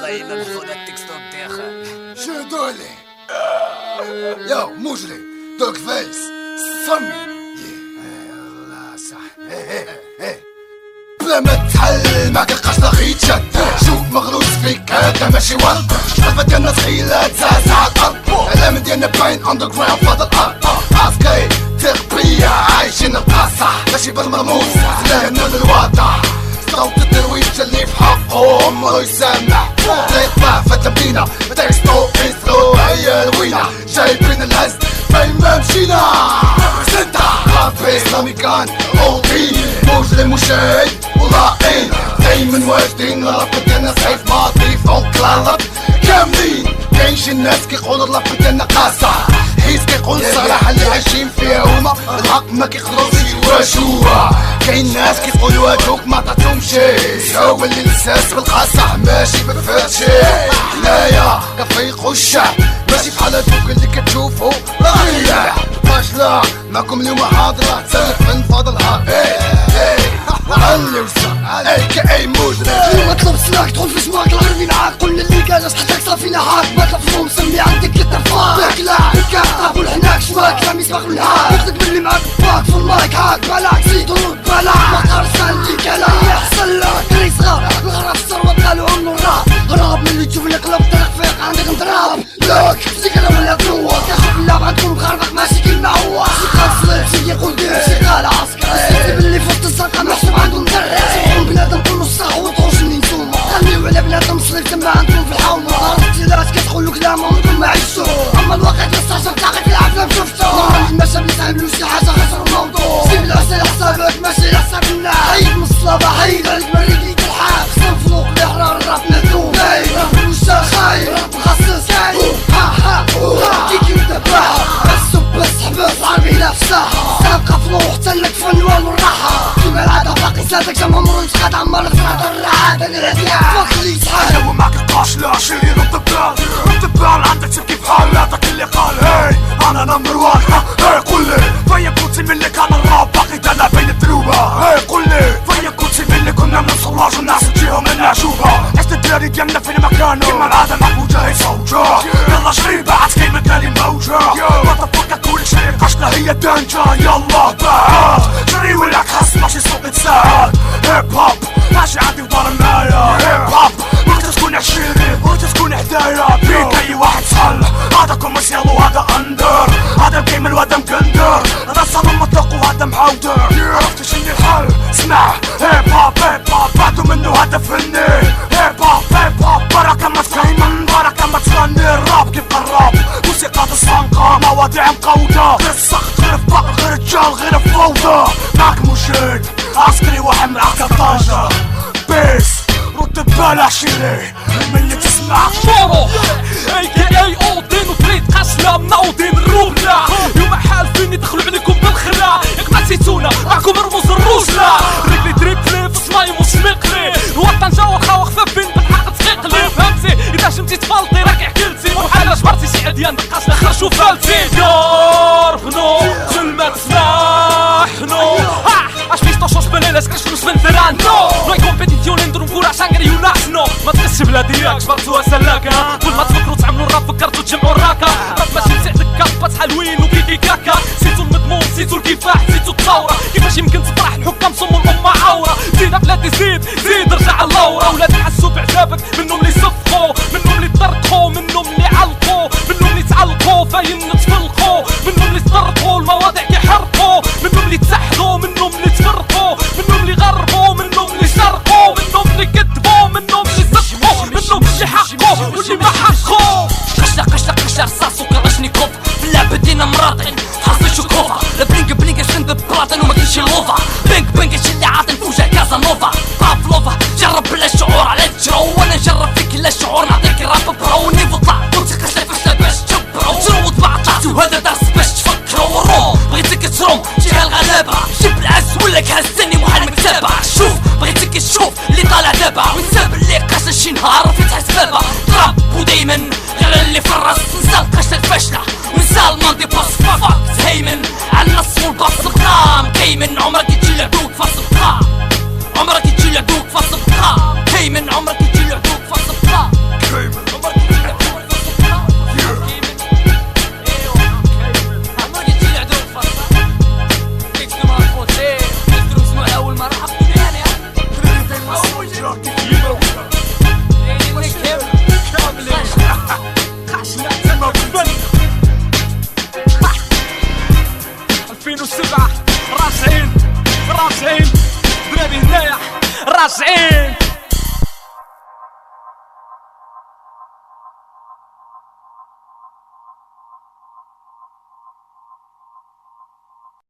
طيب خذ التكستو نتاعها شدولي يا مجرم دوك فيس صمي الله صح بلا ما تحل ما كلقاش لاغي تشد شوف مغروس فيك هذا ماشي ورد الطلبة ديالنا ثقيلة تزعزع الارض العلام ديالنا باين اندرغراوند فهاد الارض عسكري تربية عايشين القصة ماشي بالمرموز لهنا للوضع صوت الدرويش اللي في حقه عمرو يسامح لا يطلع في التمرينة تكستو انسترو هي الوينة جايبين الهز فين ما مشينا سنتا رابي اسلامي كان اوطي مجرم وشاهد ولاقين دايما واجدين الراب ديالنا سيف ماضي فوق الارض كاملين كاينش الناس كيقولوا الراب ديالنا قاصة حيت كيقول الصراحة اللي عايشين فيها هما الحق ما كيقدروش يواجهوها كاين ناس كيقولوا هادوك ما عطاتهمش هو اللي لساس بالقاصح ماشي بالفرشي حنايا كنفيقو الشعب ماشي بحال هادوك اللي كتشوفو راهي فاشلة معكم اليوم حاضرة تسلف من فضلها علي وسع اي مجرم مطلب سلاك تدخل في سماك الغربي معاك قول للي كان صحتك صافي نهار ما تلفظو مسمي عندك التفاق تاكلا هكا طابو لحناك شماك كلام يسبق النهار ياخدك باللي معاك باك في المايك هاك بالك زيد ورد بالك ما قارش عندي كلام يحصل لك كري صغار الغراب الثروة قالوا عنو الراب هراب من اللي تشوف لي قلب ترفيق عندك نضرب لك شي كلام ولا تنوض كاشوف اللعب عندكم مخربق ماشي كيما هو شي قال صليب شي يقول دير شي قال عسكري باللي فوت الزنقة محسوب عندهم درس بنادم كل نصاح وطروش اللي نتوما خليو على بنادم صليب تما عندكم في الحومة الارتيلات كتقولو كلامهم انتم ما عيشتو اما الواقع يستعجب تلاقي في العافية شفتو المشا بيتعملو شي حاجة خسر الموضوع سيب العسل حسابك ماشي لحساب الناس حيد من الصلابة حيد عليك مريك ليك الحاق خصم فلوق الإحرار الراب مهدوم راب وشا خاير راب مخصص كاين ها كيكي ودباحة السب بس حبس عربي لا في الساحة سابقة فلو حتى لك فن والراحة كيما العادة باقي سادك جا ممرو يتقاد عمر الفراد الرعاد انا الهديان فوق اللي يتحال انا وما كنبقاش لا شيري رد البال عندك تبكي بحال هذاك اللي قال هاي انا نمبر وان هاي قول لي فين كنتي ملي كان الراب باقي دانا بين الدروبة هاي قول لي فين كنتي ملي كنا منصلاج والناس تجيهم النعشوبة عشت الدراري ديالنا فين ما كانوا كيما العادة محبوجة هي صوجة يلا شريبة عاد كيما كالي موجة وطفكة كل شي قشلة هي الدنجة يلا بعد شري ولا خاص ماشي صوت تساعد هيب هوب ماشي عندي ودار معايا هيب هوب وقت تكون عشيري وقت تكون هدايا بيك اي واحد صل هذا كوميرسيال وهذا اندر هذا مكيمل وهذا مكندر هذا صالون مطلق وهذا محودر عرفت شني الحل اسمع هيب هوب بعدو منه هدف فني هيب هوب بركة ما تفهم بركة ما تغني الراب كيف الراب موسيقى الصنقة مواضيع مقودة غير السخط غير الفقر غير الرجال غير الفوضى معك مشيد عسكري واحد معك طاجة بيس رد ببال عشيري من اللي تسمع شورو اي كي اي اوطين وتريد قاسلة منوضين الروبلة يوم حالفين يدخلوا عليكم بالخلا ياك ما نسيتونا معكم رموز الرجلة رجلي تريبلي في صنايم وسميقلي الوطن جاو خاوة خفافين بالحق تقيقلي فهمتي اذا شمتي تفلطي راك حكلتي وحالا جبرتي شي عديان بالقاسلة خرجوا فالتي يار بنو سلمة سلاحنو اش فيش توشوش بنيلاش كرشوش من فرانو نو كومبيتيسيون ندرو نقول شانغري ونحنو ما تقسش بلادياك جبرتوها سلاكة كل ما تفكروا تعملوا الراب فكرتوا تجمعوا الراكا راب ماشي مساعدك كابات حلوين وكيكي كاكا سيتو المضمون سيتو الكفاح سيتو الثورة كيفاش يمكن تفرح الحكام صموا الأمة عورة زيد بلادي زيد رجع اللورة ولاد حسوا بعذابك منهم اللي صفقوا منهم اللي طرقوا منهم اللي علقوا منهم اللي تعلقوا فاين تفلقوا منهم اللي استرقوا المواضيع كيحرقوا منهم اللي تسحقوا منهم اللي تفرقوا منهم اللي غربوا منهم اللي سرقوا منهم اللي كذبوا منهم اللي صدقوا منهم اللي حقوا واللي ما حقوا قشة رصاص وكلاشنيكوف في اللعبة دينا مراطن حاصل شكوفة البلينك شند ببلاطن وما كاينش اللوفا بينك شي اللي عاطل فوجا كازانوفا بافلوفا جرب بلا شعور على الجرو وانا نجرب فيك لا شعور نعطيك الراب برو نيفو طلع كنت قشة فشلة باش تجبرو جرو طبع طلعتي وهذا درس باش تفكرو ورو بغيتك تروم جهة الغلابة جيب العز ولا كهزني محل مكتبة شوف بغيتك تشوف اللي طالع دابا ونساب اللي قاش شي نهار وفتح سبابة ضرب ودايما غير اللي فرس نسى القشة الفاشلة ونسى الماضي باص فاكت هيمن على النص والباص القدام كيمن عمرك يجي لعدوك فاص القدام عمرك يجي لعدوك فاص القدام كيمن عمرك يجي لعدوك فاص القدام 90